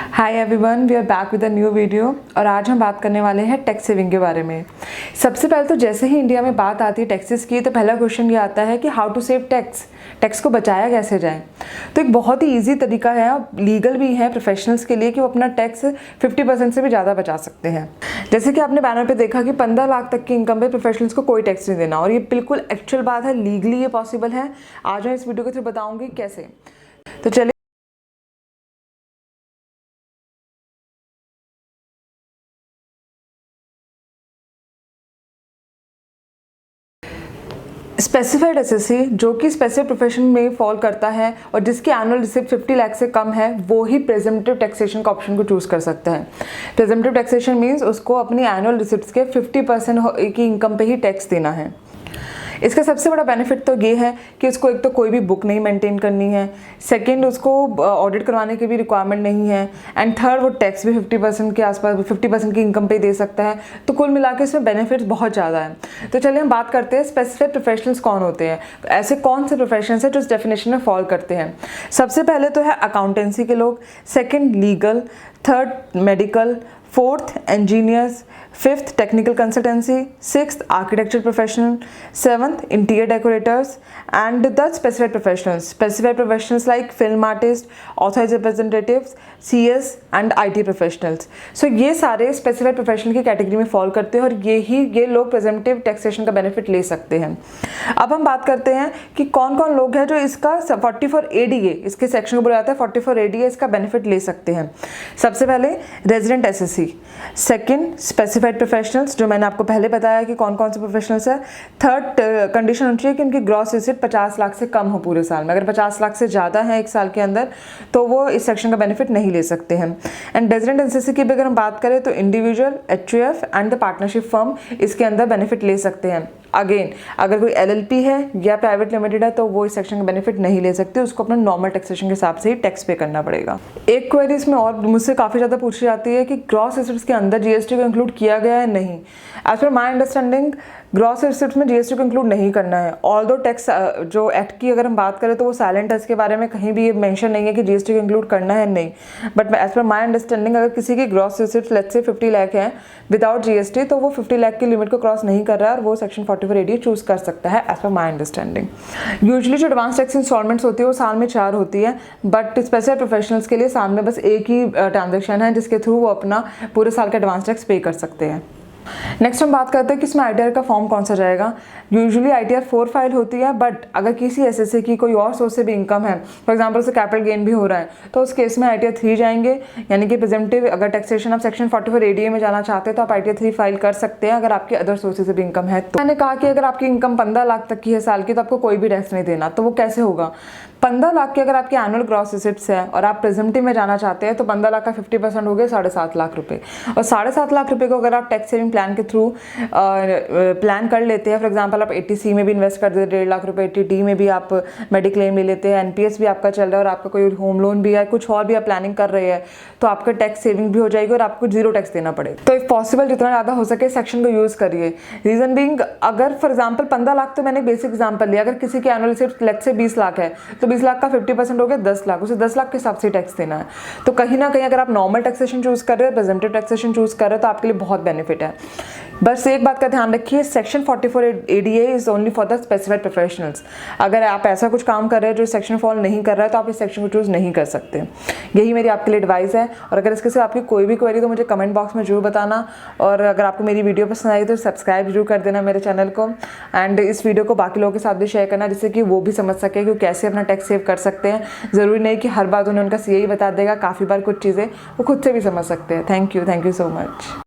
Hi everyone, we are back with a new video. और आज हम बात करने वाले हैं टैक्स सेविंग के बारे में। सबसे पहले तो जैसे ही इंडिया में बात आती है टैक्सेस की, तो पहला क्वेश्चन ये आता है कि हाउ टू सेव टैक्स को बचाया कैसे जाए। तो एक बहुत ही ईजी तरीका है, लीगल भी है प्रोफेशनल्स के लिए, कि वो अपना टैक्स 50% से भी ज़्यादा बचा सकते हैं। जैसे कि आपने बैनर पे देखा कि 15 लाख तक की इनकम पे प्रोफेशनल्स को कोई टैक्स नहीं देना, और ये बिल्कुल एक्चुअल बात है, लीगली ये पॉसिबल है। आज मैं इस वीडियो के थ्रू बताऊँगी कैसे। तो चलिए स्पेसिफाइड एसएससी जो कि स्पेसिफिक प्रोफेशन में फॉल करता है और जिसकी एनुअल रिसिप्ट 50 लाख से कम है, वो ही प्रेजम्पटिव टैक्सेशन का ऑप्शन को चूज कर सकता है। प्रेजम्पटिव टैक्सेशन मीन्स उसको अपनी एनुअल रिसिप्ट्स के 50% की इनकम पे ही टैक्स देना है। इसका सबसे बड़ा बेनिफिट तो ये है कि उसको एक तो कोई भी बुक नहीं मेंटेन करनी है, सेकंड उसको ऑडिट करवाने की भी रिक्वायरमेंट नहीं है, एंड थर्ड वो टैक्स भी 50% के आसपास 50% की इनकम पे दे सकता है। तो कुल मिला के इसमें बेनिफिट्स बहुत ज़्यादा हैं। तो चलिए हम बात करते हैं स्पेसिफिक प्रोफेशनल्स कौन होते हैं, ऐसे कौन से प्रोफेशंस हैं जो इस डेफिनेशन में फॉल करते हैं। सबसे पहले तो है अकाउंटेंसी के लोग, second legal, third medical, fourth engineers, fifth technical consultancy, sixth architecture professional, seventh interior decorators, and the specified professionals like film artist, authorised representatives, CS and IT professionals. So ये सारे स्पेसिफाइड प्रोफेशनल की category में fall करते हैं और ये लोग प्रेजेंटेटिव taxation का बेनिफिट ले सकते हैं। अब हम बात करते हैं कि कौन कौन लोग हैं जो इसका 44 ADA, इसके सेक्शन को बोला जाता है 44 ADA, इसका बेनिफिट ले सकते हैं। सबसे पहले resident SSC, second specified professionals, जो मैंने आपको पहले बताया कि कौन कौन से प्रोफेशनल्स है। थर्ड कंडीशन होनी चाहिए कि उनकी ग्रॉस रिसिप्ट 50 लाख से कम हो पूरे साल में। अगर 50 लाख से ज़्यादा है एक साल के अंदर तो वो इस सेक्शन का बेनिफिट नहीं ले सकते हैं। एंड रेजिडेंट एसएससी की भी अगर हम बात करें तो individual, HUF and the partnership firm इसके अंदर बेनिफिट ले सकते हैं। अगेन अगर कोई LLP है या प्राइवेट लिमिटेड है तो वो इस सेक्शन का बेनिफिट नहीं ले सकते, उसको अपना नॉर्मल टैक्सेशन के हिसाब से ही टैक्स पे करना पड़ेगा। एक क्वेरी इसमें और मुझसे काफ़ी ज़्यादा पूछी जाती है कि ग्रॉस रिसिप्ट्स के अंदर GST को इंक्लूड किया गया है नहीं। As per my understanding gross receipt में GST को इंक्लूड नहीं करना है। ऑल्दो टैक्स जो एक्ट की अगर हम बात करें तो वो साइलेंट है, इसके बारे में कहीं भी ये मेंशन नहीं है कि GST को इंक्लूड करना है नहीं। But as per my understanding अगर किसी की gross receipt let's say 50 lakh है विदाउट GST, तो वो 50 लाख की लिमिट को क्रॉस नहीं कर रहा है और वो सेक्शन 44 ADA चूज कर सकता है as per my understanding. Usually जो एडवांस टैक्स इंस्टॉलमेंट्स होती है वो साल में 4 होती है, बट स्पेशल प्रोफेशनल्स के लिए साल में बस एक ही ट्रांजेक्शन है जिसके थ्रू वो अपना पूरे साल का एडवांस टैक्स पे कर सकते हैं। नेक्स्ट हम बात करते हैं कि इसमें ITR का फॉर्म कौन सा जाएगा। यूजुअली ITR 4 फाइल होती है, बट अगर किसी SSA की कोई और सोर्स से भी इनकम है, फॉर एग्जांपल से कैपिटल गेन भी हो रहा है, तो उस केस में ITR 3 जाएंगे। यानी कि प्रेजेंटिव अगर टैक्सेशन आप सेक्शन 44 ADA में जाना चाहते हैं तो आप ITR 3 फाइल कर सकते हैं अगर आपके अदर सोर्सेज से भी इनकम है। तो मैंने कहा कि अगर आपकी इनकम 15 लाख तक की है साल की तो आपको कोई भी टैक्स नहीं देना। तो वो कैसे होगा? 15 लाख की अगर आपकी एनुअल ग्रॉस रिसिप्ट्स है और आप प्रेजेंटिव में जाना चाहते हैं तो 15 लाख का 50% हो गया 7.5 लाख रुपए। और 7.5 लाख रुपए को अगर आप टैक्स सेविंग प्लान के थ्रू प्लान कर लेते हैं, फॉर एग्जांपल आप 80C में भी इन्वेस्ट कर देते हैं 1.5 लाख रुपए, 80D में भी आप मेडिक्लेम ले लेते हैं, NPS भी आपका चल रहा है और आपका कोई होम लोन भी है, कुछ और भी आप प्लानिंग कर रहे हैं, तो आपका टैक्स सेविंग भी हो जाएगी और आपको 0 टैक्स देना पड़ेगा। तो इफ पॉसिबल जितना ज़्यादा हो सके सेक्शन को यूज़ करिए। रीजन बीइंग, अगर फॉर एग्जाम्पल 15 लाख तो मैंने बेसिक एग्जाम्पल लिया, अगर किसी की annual receipt let's say 20 lakh है तो 20 लाख का 50% हो गया 10 लाख, उसे 10 लाख के हिसाब से टैक्स देना है। तो कहीं ना कहीं अगर आप नॉर्मल टैक्सेशन चूज कर रहे हैं, प्रेजेंटिव टैक्सेशन चूज कर रहे हैं, तो आपके लिए बहुत बेनिफिट है। बस एक बात का ध्यान रखिए, section 44 ADA is only for the specified professionals. अगर आप ऐसा कुछ काम कर रहे हैं जो सेक्शन फॉल नहीं कर रहा है तो आप इस सेक्शन को चूज नहीं कर सकते। यही मेरी आपके लिए एडवाइस है। और अगर इसके सिर्फ आपकी कोई भी क्वेरी तो मुझे कमेंट बॉक्स में जरूर बताना। और अगर आपको मेरी वीडियो पसंद आई तो सब्सक्राइब जरूर कर देना मेरे चैनल को, एंड इस वीडियो को बाकी लोगों के साथ भी शेयर करना जिससे कि वो भी समझ सके कि कैसे अपना टैक्स सेव कर सकते हैं। ज़रूरी नहीं कि हर बात उन्हें उनका CA ही बता देगा, काफ़ी बार कुछ चीज़ें वो खुद से भी समझ सकते हैं। Thank you so much.